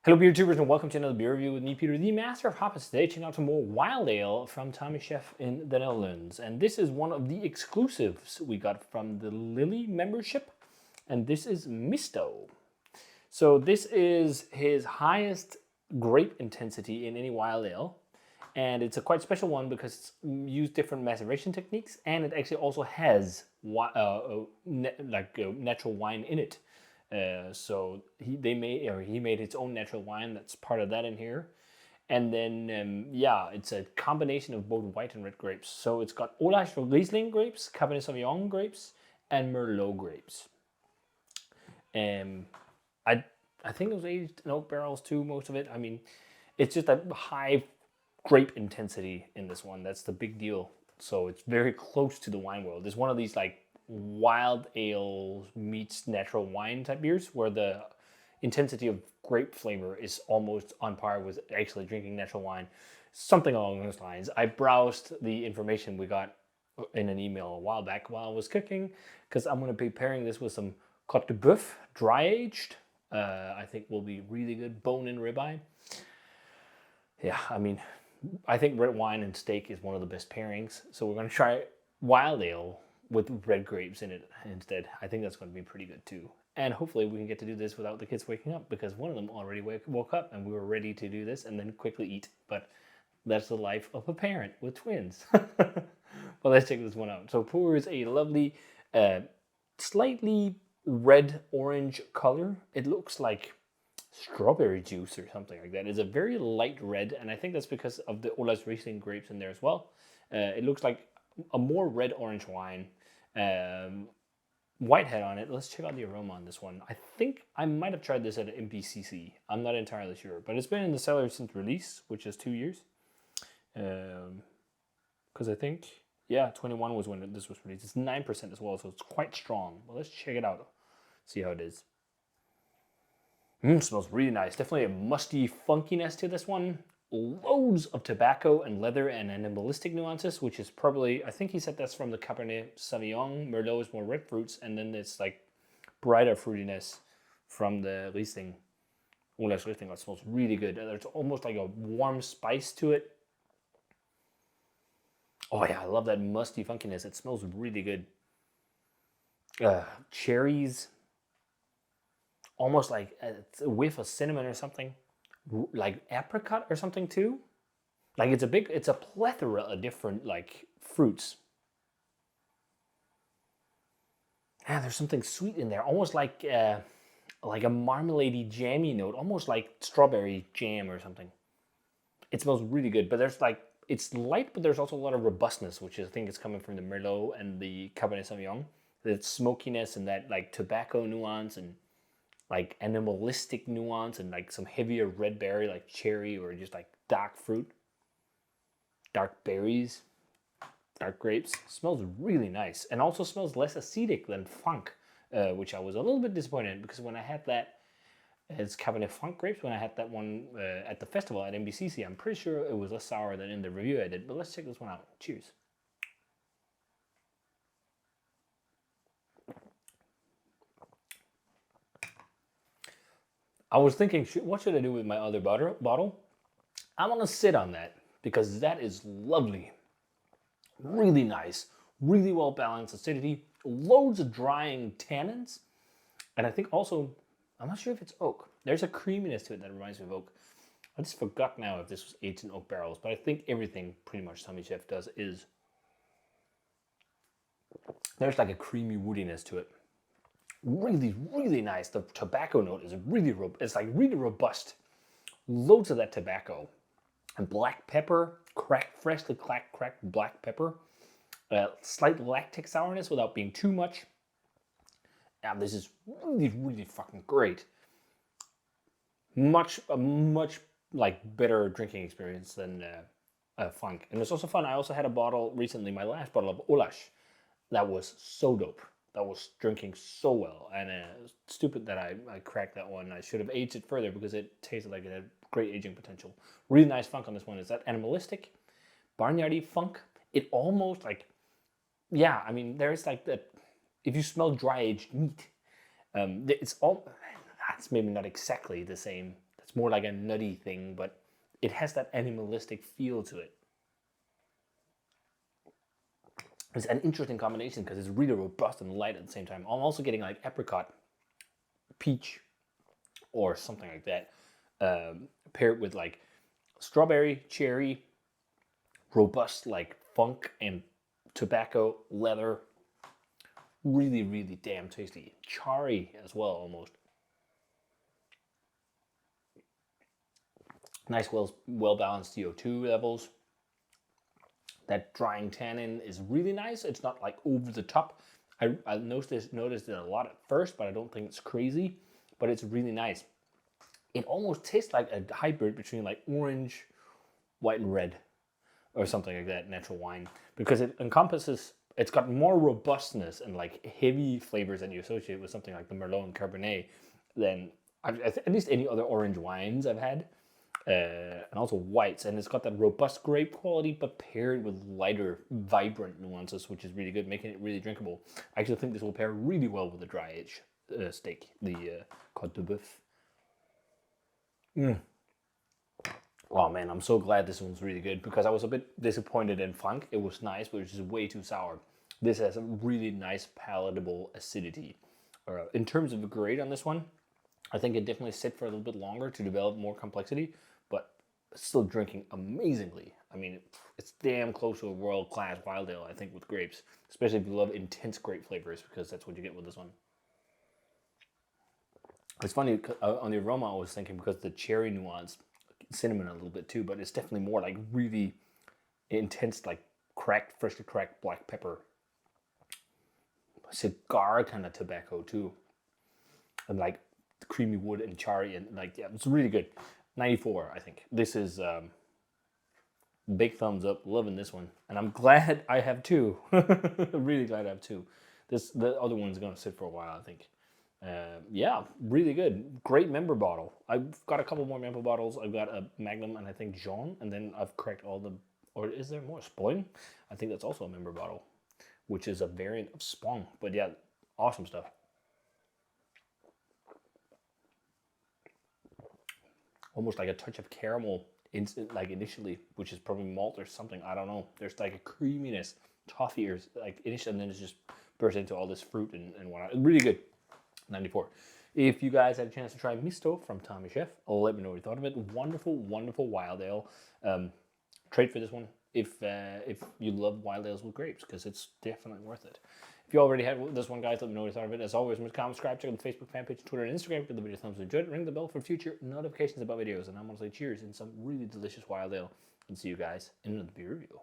Hello beer tubers and welcome to another beer review with me, Peter, the master of hoppers. Today checking out some more wild ale from Tommie Sjef in the Netherlands. And this is one of the exclusives we got from the Lily membership. And this is Misto. So this is his highest grape intensity in any wild ale. And it's a quite special one because it's used different maceration techniques, and it actually also has natural wine in it. So he made his own natural wine. That's part of that in here. And then, it's a combination of both white and red grapes. So it's got Olasz Rizling grapes, Cabernet Sauvignon grapes, and Merlot grapes. I think it was aged in oak barrels too, most of it. I mean, it's just a high grape intensity in this one. That's the big deal. So it's very close to the wine world. It's one of these like wild ale meets natural wine type beers where the intensity of grape flavor is almost on par with actually drinking natural wine. Something along those lines. I browsed the information we got in an email a while back while I was cooking, because I'm going to be pairing this with some Côte de Boeuf dry aged. I think will be really good bone and ribeye. Yeah, I mean, I think red wine and steak is one of the best pairings. So we're going to try wild ale with red grapes in it instead. I think that's going to be pretty good too. And hopefully we can get to do this without the kids waking up, because one of them already woke up and we were ready to do this and then quickly eat. But that's the life of a parent with twins. Well, let's check this one out. So pours a lovely, slightly red-orange color. It looks like strawberry juice or something like that. It's a very light red, and I think that's because of the Olasz Rizling grapes in there as well. It looks like a more red-orange wine. White head on it. Let's check out the aroma on this one. I think I might have tried this at MPCC. I'm not entirely sure, but it's been in the cellar since release, which is 2 years. Because I think, 21 was when this was released. It's 9% as well, so it's quite strong. Well, let's check it out. See how it is. Smells really nice. Definitely a musty funkiness to this one. Loads of tobacco and leather and animalistic nuances, which is probably, I think he said that's from the Cabernet Sauvignon. Merlot is more red fruits, and then it's like brighter fruitiness from the Riesling. Olasz Rizling. That smells really good. There's almost like a warm spice to it. Oh yeah, I love that musty funkiness. It smells really good. Cherries. Almost like a whiff of cinnamon or something. Like apricot or something too. Like it's a plethora of different like fruits. Yeah, there's something sweet in there, almost like a marmalade-y, jammy note, almost like strawberry jam or something. It smells really good, but it's light, but there's also a lot of robustness, which I think is coming from the Merlot and the Cabernet Sauvignon. That smokiness and that like tobacco nuance and like animalistic nuance and like some heavier red berry like cherry or just like dark fruit, dark berries, dark grapes. Smells really nice, and also smells less acidic than Funk, which I was a little bit disappointed in, because when I had that, it's Cabernet Franc grapes, when I had that one at the festival at MBCC, I'm pretty sure it was less sour than in the review I did. But let's check this one out. Cheers. I was thinking, what should I do with my other bottle? I want to sit on that, because that is lovely. Really nice, really well balanced acidity, loads of drying tannins, and I think also, I'm not sure if it's oak. There's a creaminess to it that reminds me of oak. I just forgot now if this was aged in oak barrels, but I think everything pretty much Tommie Sjef does is. There's like a creamy woodiness to it. Really, really nice. The tobacco note is it's like really robust. Loads of that tobacco. And black pepper, freshly cracked black pepper. Slight lactic sourness without being too much. Yeah, this is really, really fucking great. Much like better drinking experience than Funk. And it's also fun. I also had a bottle recently, my last bottle of Olasz, that was so dope. That was drinking so well, and stupid that I cracked that one. I should have aged it further because it tasted like it had great aging potential. Really nice funk on this one. Is that animalistic, barnyardy funk? It almost like, I mean, there's like that. If you smell dry aged meat, it's maybe not exactly the same. That's It's more like a nutty thing, but it has that animalistic feel to it. It's an interesting combination because it's really robust and light at the same time. I'm also getting like apricot, peach, or something like that, paired with like strawberry, cherry, robust like funk and tobacco, leather. Really, really damn tasty. Charry as well, almost. Nice, well balanced CO2 levels. That drying tannin is really nice. It's not like over the top. I noticed it a lot at first, but I don't think it's crazy. But it's really nice. It almost tastes like a hybrid between like orange, white, and red, or something like that, natural wine, because it encompasses. It's got more robustness and like heavy flavors that you associate with something like the Merlot and Cabernet than at least any other orange wines I've had. And also whites, and it's got that robust grape quality, but paired with lighter, vibrant nuances, which is really good, making it really drinkable. I actually think this will pair really well with the dry age steak, the Côte de Boeuf. Oh man, I'm so glad this one's really good because I was a bit disappointed in Frank. It was nice, but it was just way too sour. This has a really nice, palatable acidity. In terms of the grade on this one, I think it definitely sit for a little bit longer to develop more complexity, but still drinking amazingly. I mean, it's damn close to a world-class wild ale, I think, with grapes, especially if you love intense grape flavors, because that's what you get with this one. It's funny, on the aroma I was thinking, because the cherry nuance, cinnamon a little bit too, but it's definitely more like really intense, like freshly cracked black pepper. Cigar kind of tobacco too. And like creamy wood and charry, and like, yeah, it's really good. 94, I think. This is big thumbs up, loving this one. And I'm glad I have two. Really glad I have two. The other one's gonna sit for a while, I think. Yeah, really good. Great member bottle. I've got a couple more member bottles. I've got a Magnum and I think Jean, and then I've cracked all the, or is there more? Spoin? I think that's also a member bottle, which is a variant of Spong. But yeah, awesome stuff. Almost like a touch of caramel like initially, which is probably malt or something. I don't know. There's like a creaminess, toffee or like initially, and then it's just burst into all this fruit and whatnot. Really good. 94. If you guys had a chance to try Misto from Tommie Sjef, let me know what you thought of it. Wonderful, wonderful wild ale. Trade for this one if you love wild ales with grapes, because it's definitely worth it. If you already had this one, guys, let me know what you thought of it. As always, comment, subscribe, check out the Facebook fan page, Twitter, and Instagram. Give the video a thumbs up, enjoy it. Ring the bell for future notifications about videos. And I'm going to say cheers in some really delicious wild ale. And see you guys in another beer review.